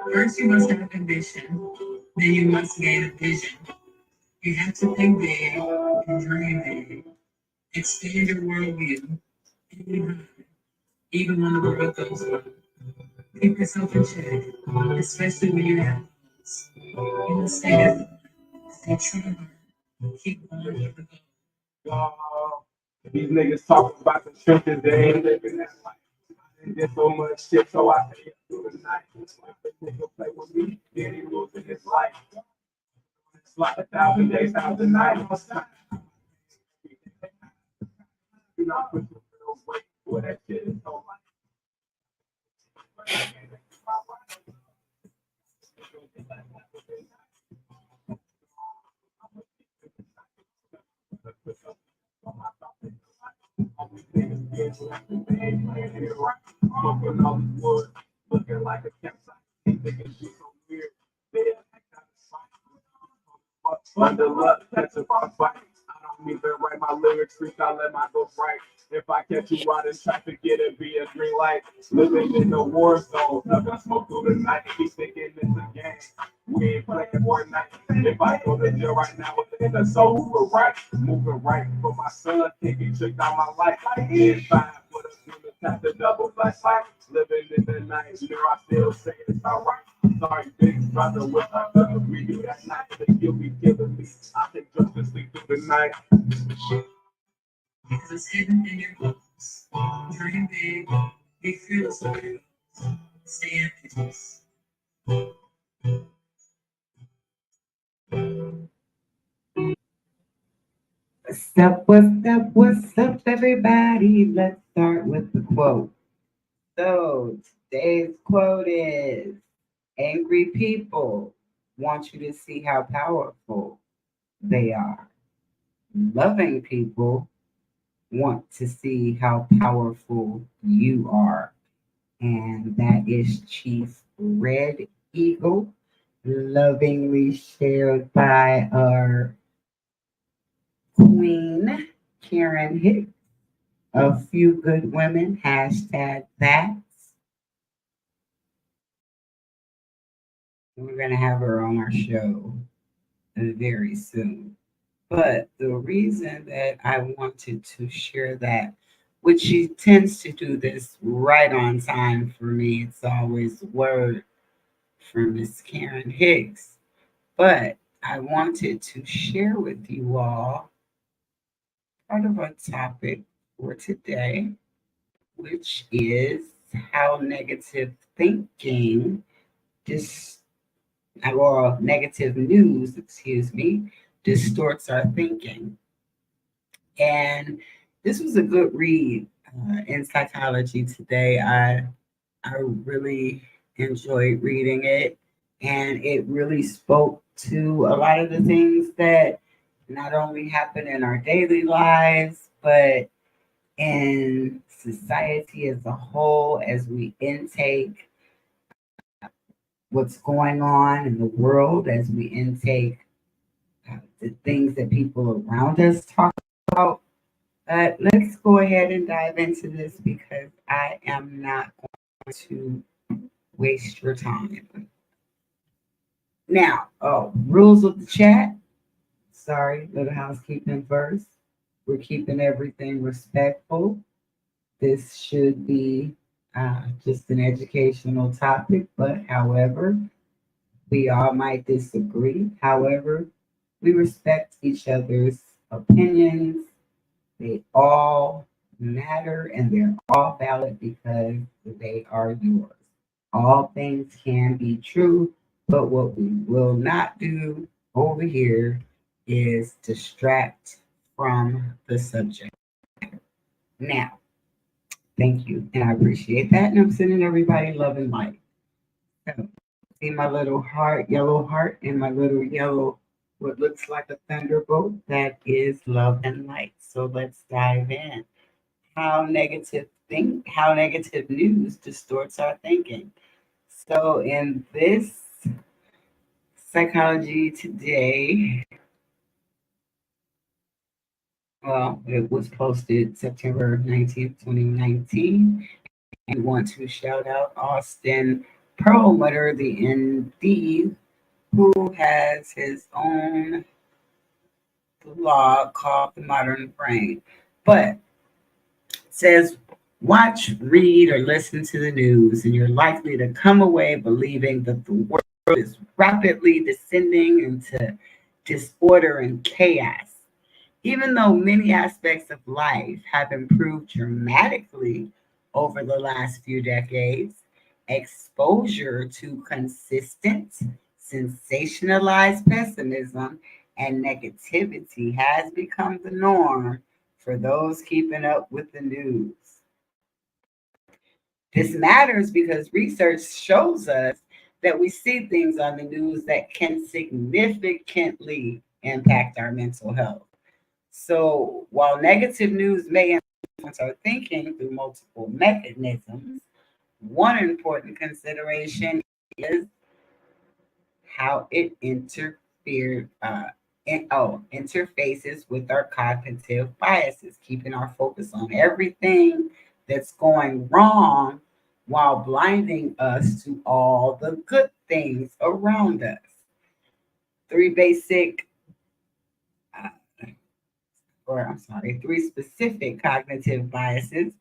First, you must have ambition. Then you must gain a vision. You have to think big and dream big. Expand your worldview. Aim high, even when the world goes wrong. Keep yourself in check, especially when you have goals. You must stay disciplined, stay true, keep going with the goal. Y'all, these niggas talking about the truth and they ain't living that life. I done did so much shit, so I stay up through the night. Like a nigga play with me, then he losing his life. It's like 1,000 days, 1,000 nights. You know, put your real weight for that shit is so smoking all this wood, looking like a campsite. Thinking she's so weird. They act out of sight. Under luck, catch a fight. I don't even write my lyrics, I let my ghost write. If I catch you out in traffic, it'll be a green light. Living in the war zone, nothing smoke through the night. Be thinking it's a game. We ain't playing Fortnite. If I go to jail right now, in the soul moving right for my son. Can't be tricked out my life. Get five with a human tap the double flashlight. Living in the nightmare, I still say it's alright. Sorry, big brother, with my brother, we do that night. Think you'll be killing me. I take drugs and sleep through the night. Because it's hidden in your goals. Dream big, be fearless of your goals. Stay ambitious. What's up, everybody? Let's start with the quote. So, today's quote is: angry people want you to see how powerful they are. Loving people want to see how powerful you are. And that is Chief Red Eagle, lovingly shared by our Queen Karen Hicks. A few good women, hashtag that. We're going to have her on our show very soon. But the reason that I wanted to share that, which she tends to do this right on time for me, it's always word from Miss Karen Hicks. But I wanted to share with you all part of a topic for today, which is how negative thinking, dis- or negative news, excuse me, distorts our thinking. And this was a good read in psychology today. I really enjoyed reading it, and it really spoke to a lot of the things that not only happen in our daily lives, but in society as a whole as we intake what's going on in the world, as we intake the things that people around us talk about. Let's go ahead and dive into this because I am not going to waste your time. Now, rules of the chat. Sorry, little housekeeping first. We're keeping everything respectful. This should be just an educational topic, but however, we all might disagree. However, we respect each other's opinions. They all matter and they're all valid because they are yours. All things can be true, but what we will not do over here is distract from the subject. Now, thank you, and I appreciate that. And I'm sending everybody love and light. So, see my little heart, yellow heart, and my little yellow, what looks like a thunderbolt. That is love and light. So let's dive in. How negative news distorts our thinking. So in this psychology today, well, it was posted September 19th, 2019. I want to shout out Austin Perlmutter, the ND, who has his own blog called The Modern Brain. But says, watch, read, or listen to the news, and you're likely to come away believing that the world is rapidly descending into disorder and chaos. Even though many aspects of life have improved dramatically over the last few decades, exposure to consistent, sensationalized pessimism and negativity has become the norm for those keeping up with the news. This matters because research shows us that we see things on the news that can significantly impact our mental health. So, while negative news may influence our thinking through multiple mechanisms, one important consideration is how it interfaces with our cognitive biases, keeping our focus on everything that's going wrong while blinding us to all the good things around us. Three basic uh, three specific cognitive biases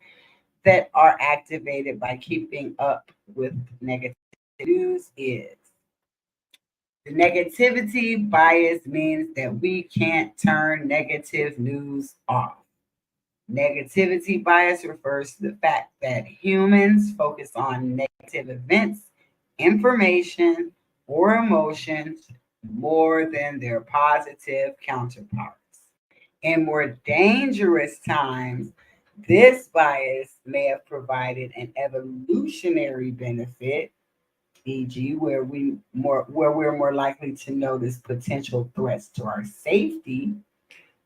that are activated by keeping up with negative news is the negativity bias means that we can't turn negative news off. Negativity bias refers to the fact that humans focus on negative events, information, or emotions more than their positive counterparts. In more dangerous times, this bias may have provided an evolutionary benefit, e.g., where we're more likely to notice potential threats to our safety.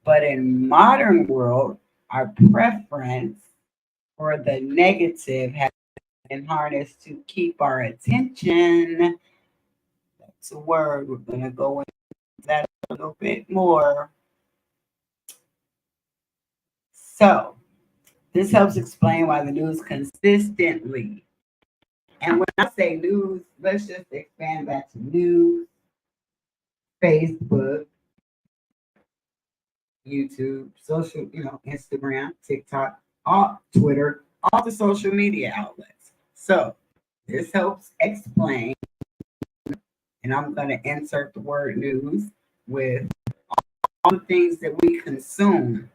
But in modern world, our preference for the negative has been harnessed to keep our attention. That's a word. We're going to go into that a little bit more. So, this helps explain why the news consistently, and when I say news, let's just expand that to news, Facebook, YouTube, social, Instagram, TikTok, all Twitter, all the social media outlets. So this helps explain, and I'm going to insert the word news with all the things that we consume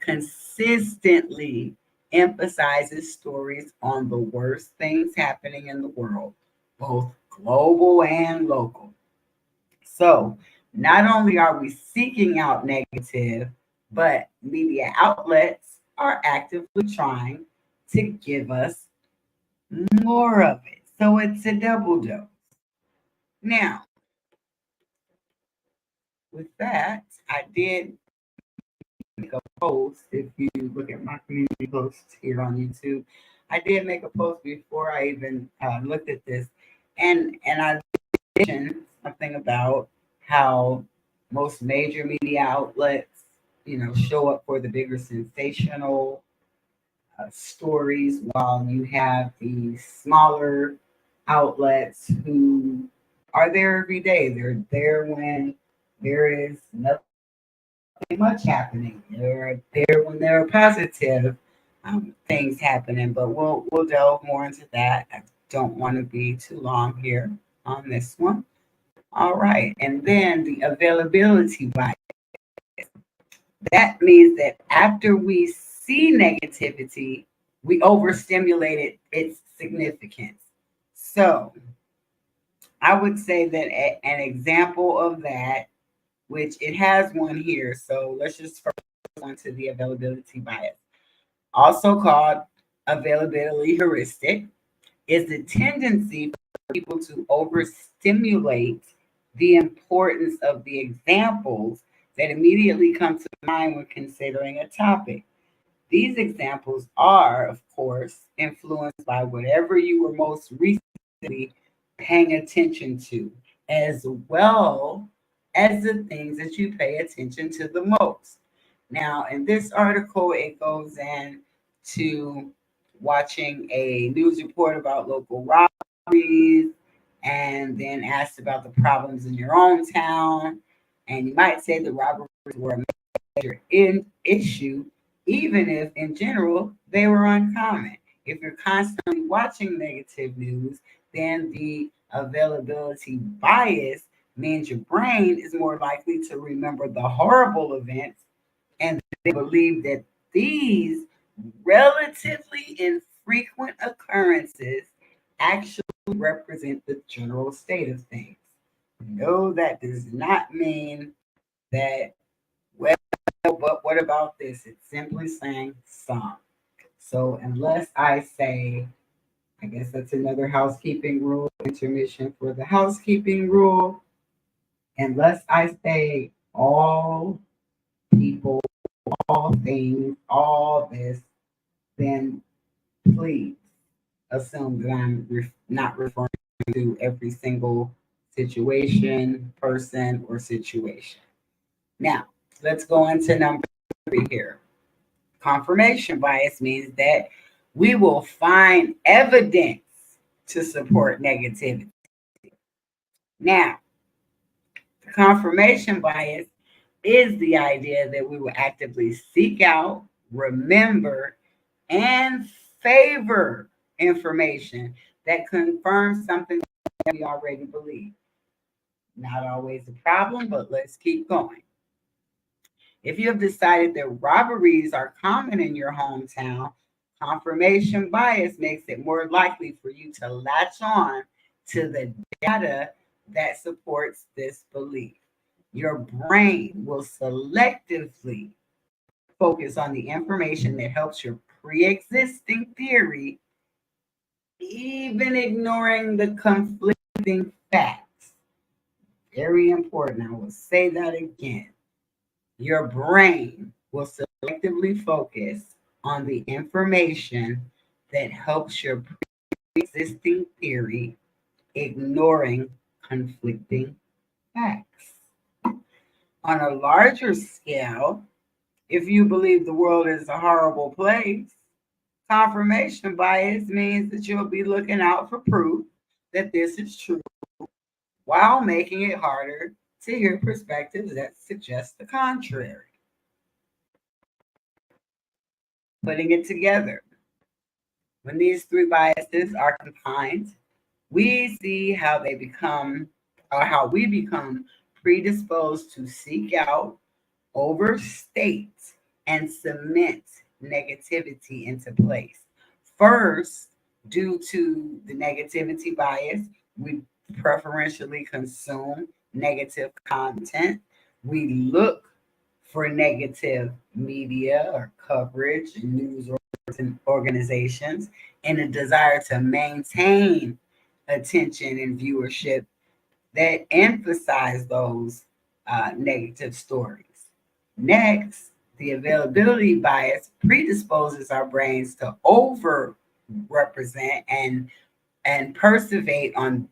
consistently emphasizes stories on the worst things happening in the world, both global and local. So, not only are we seeking out negative, but media outlets are actively trying to give us more of it. So, it's a double dose. Now, with that, I did make a post. If you look at my community posts here on YouTube, I did make a post before I even looked at this, and I mentioned something about how most major media outlets, show up for the bigger sensational stories, while you have these smaller outlets who are there every day. They're there when there is nothing much happening. They're there when there are positive things happening. But we'll delve more into that. I don't want to be too long here on this one. All right, and then the availability bias. That means that after we see negativity, we overstimulated its significance. So I would say that an example of that, which it has one here. So let's just first go on to the availability bias, also called availability heuristic, is the tendency for people to overstimulate the importance of the examples that immediately come to mind when considering a topic. These examples are, of course, influenced by whatever you were most recently paying attention to, as well as the things that you pay attention to the most. Now, in this article, it goes into watching a news report about local robbery, robberies, and then asked about the problems in your own town. And you might say the robberies were a major issue, even if in general they were uncommon. If you're constantly watching negative news, then the availability bias means your brain is more likely to remember the horrible events, and they believe that these relatively infrequent occurrences actually represent the general state of things. No, that does not mean that, well, but what about this? It's simply saying some. So unless I say, I guess that's another housekeeping rule, intermission for the housekeeping rule. Unless I say all people, all things, all this, then please assume that I'm not referring to every single situation, person, or situation. Now, let's go on to number 3 here. Confirmation bias means that we will find evidence to support negativity. Now, the confirmation bias is the idea that we will actively seek out, remember, and favor information that confirms something that we already believe. Not always a problem, but let's keep going. If you have decided that robberies are common in your hometown, confirmation bias makes it more likely for you to latch on to the data that supports this belief. Your brain will selectively focus on the information that helps your pre existing theory, even ignoring the conflicting facts. Very important. I will say that again. Your brain will selectively focus on the information that helps your pre-existing theory, ignoring conflicting facts. On a larger scale, if you believe the world is a horrible place, confirmation bias means that you'll be looking out for proof that this is true while making it harder to hear perspectives that suggest the contrary. Putting it together, when these 3 biases are combined, we see how they become, or how we become predisposed to seek out, overstate, and cement negativity into place. First, due to the negativity bias, we preferentially consume negative content. We look for negative media or coverage and news organizations in a desire to maintain attention and viewership that emphasize those negative stories. Next, the availability bias predisposes our brains to over represent and persevere on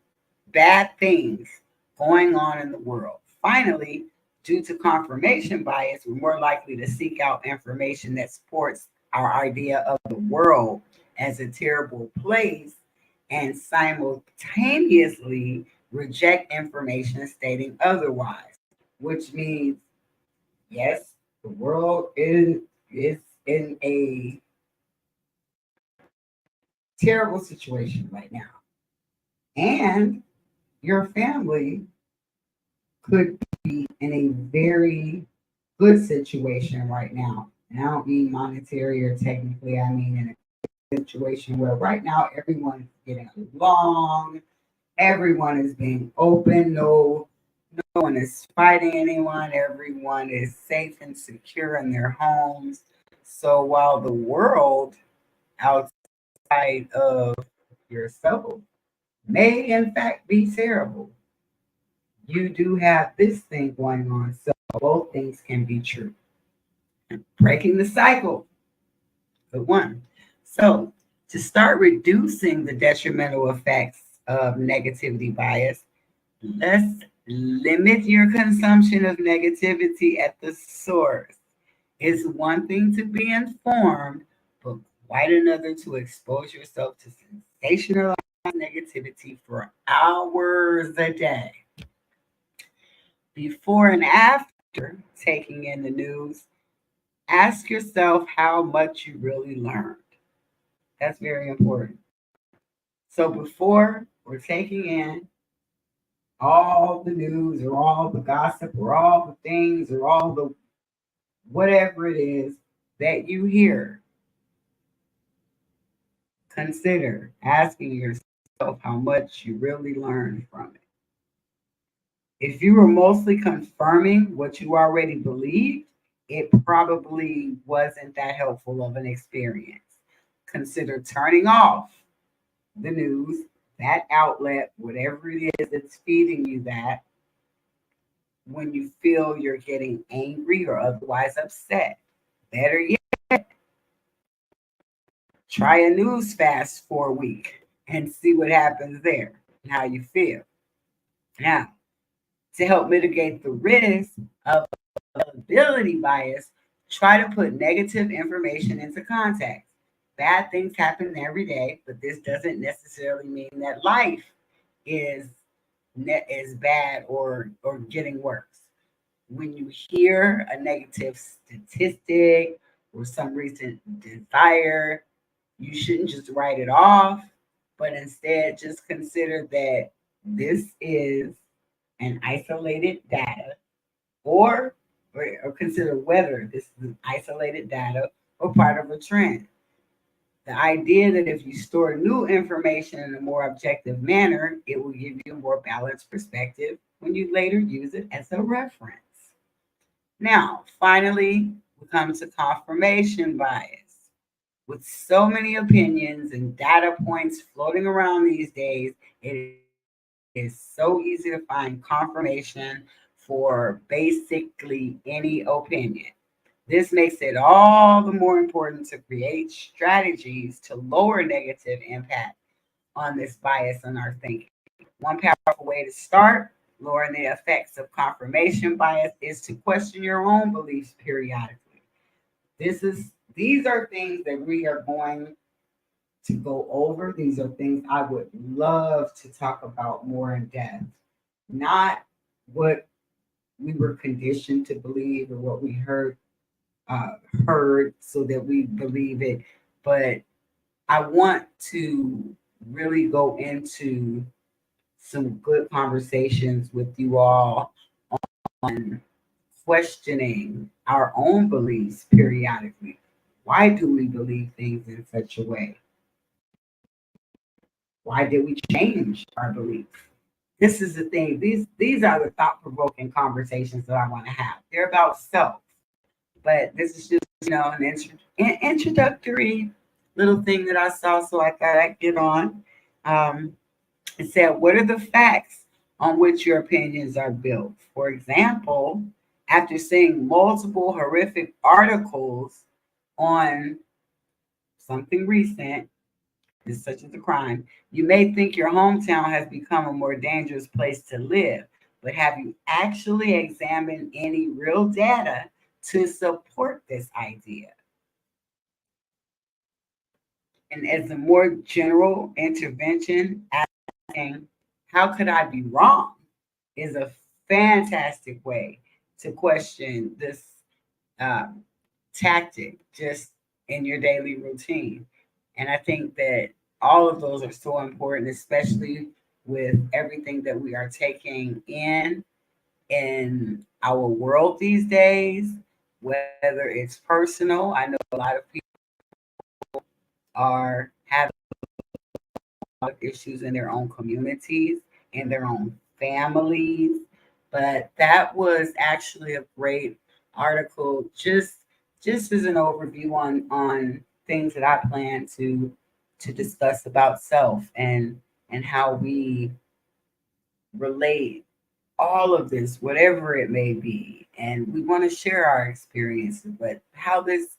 bad things going on in the world. Finally, due to confirmation bias, we're more likely to seek out information that supports our idea of the world as a terrible place and simultaneously reject information stating otherwise, which means, yes, the world is in a terrible situation right now. And your family could be in a very good situation right now. And I don't mean monetary or technically, I mean in a situation where right now everyone is getting along, everyone is being open, no one is fighting anyone, everyone is safe and secure in their homes. So while the world outside of yourself may in fact be terrible, you do have this thing going on. So both things can be true. Breaking the cycle. Good one. So to start reducing the detrimental effects of negativity bias, let's limit your consumption of negativity at the source. It's one thing to be informed, but quite another to expose yourself to sensationalized negativity for hours a day. Before and after taking in the news, ask yourself how much you really learned. That's very important. So before we're taking in all the news or all the gossip or all the things or all the whatever it is that you hear, consider asking yourself how much you really learned from it. If you were mostly confirming what you already believed, it probably wasn't that helpful of an experience. Consider turning off the news, that outlet, whatever it is that's feeding you that, when you feel you're getting angry or otherwise upset. Better yet, try a news fast for a week and see what happens there and how you feel. Now, to help mitigate the risk of availability bias, try to put negative information into context. Bad things happen every day, but this doesn't necessarily mean that life is is bad or getting worse. When you hear a negative statistic or some recent desire, you shouldn't just write it off, but instead just consider that this is an isolated data or or consider whether this is an isolated data or part of a trend. The idea that if you store new information in a more objective manner, it will give you a more balanced perspective when you later use it as a reference. Now, finally, we come to confirmation bias. With so many opinions and data points floating around these days, it is so easy to find confirmation for basically any opinion. This makes it all the more important to create strategies to lower negative impact on this bias in our thinking. One powerful way to start lowering the effects of confirmation bias is to question your own beliefs periodically. These are things that we are going to go over. These are things I would love to talk about more in depth. Not what we were conditioned to believe or what we uh, heard so that we believe it, but I want to really go into some good conversations with you all on questioning our own beliefs periodically. Why do we believe things in such a way? Why did we change our beliefs? This is the thing. These are the thought provoking conversations that I want to have. They're about self, but this is just an introductory little thing that I saw, so I thought I'd get on. Um, it said, "What are the facts on which your opinions are built?" For example, after seeing multiple horrific articles on something recent, such as a crime, you may think your hometown has become a more dangerous place to live. But have you actually examined any real data to support this idea? And as a more general intervention, asking, how could I be wrong, is a fantastic way to question this um, tactic just in your daily routine. And I think that all of those are so important, especially with everything that we are taking in our world these days, whether it's personal. I know a lot of people are having issues in their own communities, in their own families. But that was actually a great article, just as an overview on things that I plan to discuss about self and how we relate all of this, whatever it may be. And we want to share our experiences, but how this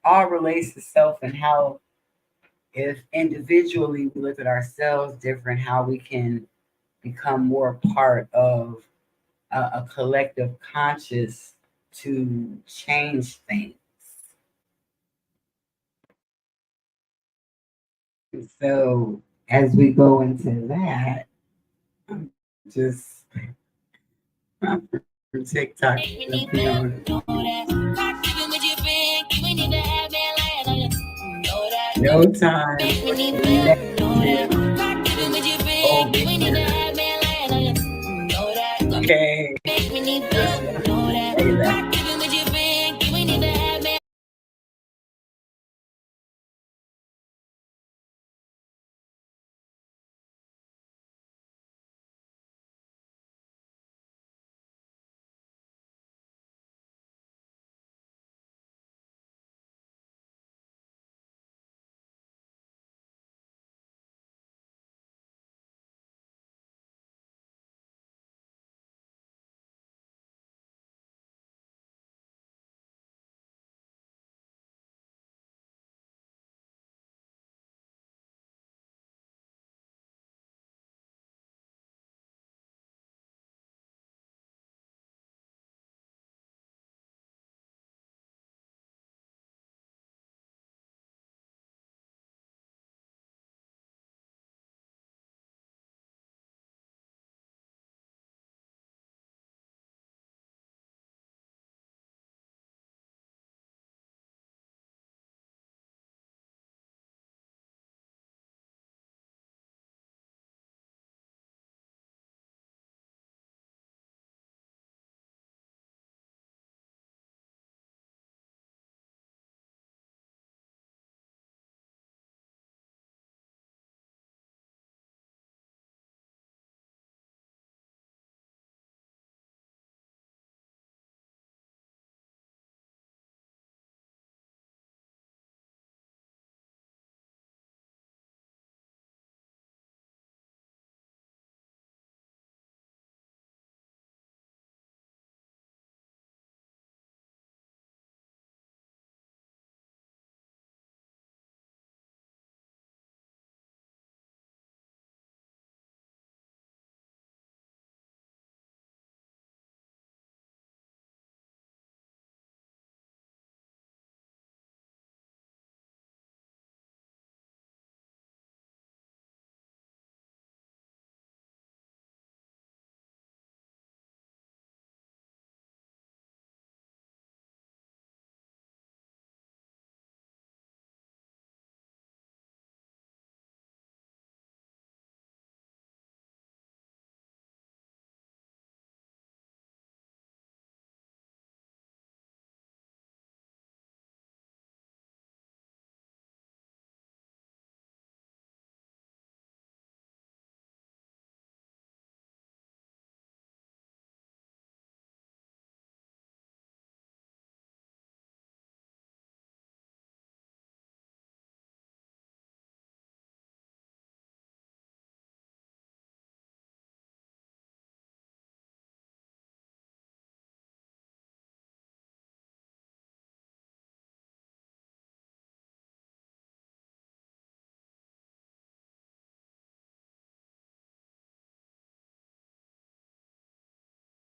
all relates to self and how if individually we look at ourselves different, how we can become more part of a collective conscious to change things. So as we go into that, I'm just I'm from TikTok. No time. Okay.